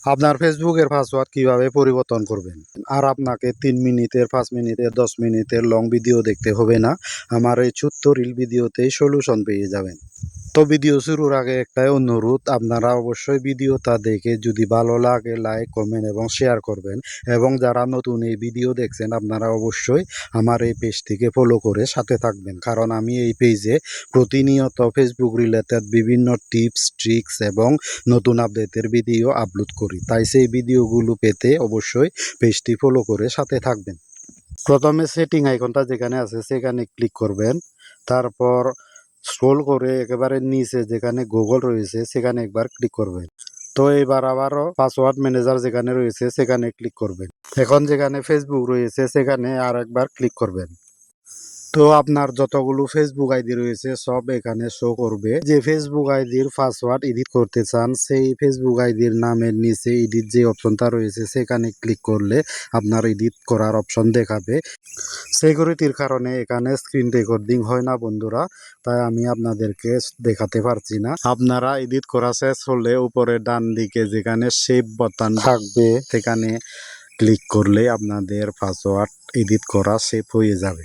আপনার ফেসবুকের পাসওয়ার্ড কিভাবে পরিবর্তন করবেন। আর আপনাকে 3 মিনিটের, 5 মিনিটের, 10 মিনিটের লং ভিডিও দেখতে হবে না। আমার এই ছোট্ট রিল ভিডিওতেই সলিউশন পেয়ে যাবেন। তো ভিডিও শুরুর আগে একটাই অনুরোধ, আপনারা অবশ্যই ভিডিওটা দেখে যদি ভালো লাগে লাইক, কমেন্ট এবং শেয়ার করবেন। এবং যারা নতুন এই ভিডিও দেখছেন আপনারা অবশ্যই আমার এই পেজটিকে ফলো করে সাথে থাকবেন, কারণ আমি এই পেজে প্রতিনিয়ত ফেসবুক রিলেটেড বিভিন্ন টিপস, ট্রিক্স এবং নতুন আপডেটের ভিডিও আপলোড করি। তাই সেই ভিডিওগুলো পেতে অবশ্যই পেজটি ফলো করে সাথে থাকবেন। প্রথমে সেটিং আইকনটা যেখানে আছে সেখানে ক্লিক করবেন। তারপর স্ক্রল করে একেবারে নিচে যেখানে গুগল রয়েছে সেখানে একবার ক্লিক করবেন। তো এবার আবারও পাসওয়ার্ড ম্যানেজার যেখানে রয়েছে সেখানে ক্লিক করবেন। এখন যেখানে ফেসবুক রয়েছে সেখানে আর একবার ক্লিক করবেন। তো আপনার যতগুলো ফেসবুক আইডি রয়েছে সব এখানে শো করবে। যে ফেসবুক আইডির পাসওয়ার্ড এডিট করতে চান সেই ফেসবুক আইডির নামের নিচে এডিট যে অপশনটা রয়েছে সেখানে ক্লিক করলে আপনার এডিট করার অপশন দেখাবে। সিকিউরিটির কারণে এখানে স্ক্রিন রেকর্ডিং হয় না বন্ধুরা, তাই আমি আপনাদেরকে দেখাতে পারছি না। আপনারা এডিট করা শেষ হলে উপরে ডান দিকে যেখানে সেভ বাটন থাকবে সেখানে ক্লিক করলে আপনাদের পাসওয়ার্ড এডিট করা সেভ হয়ে যাবে।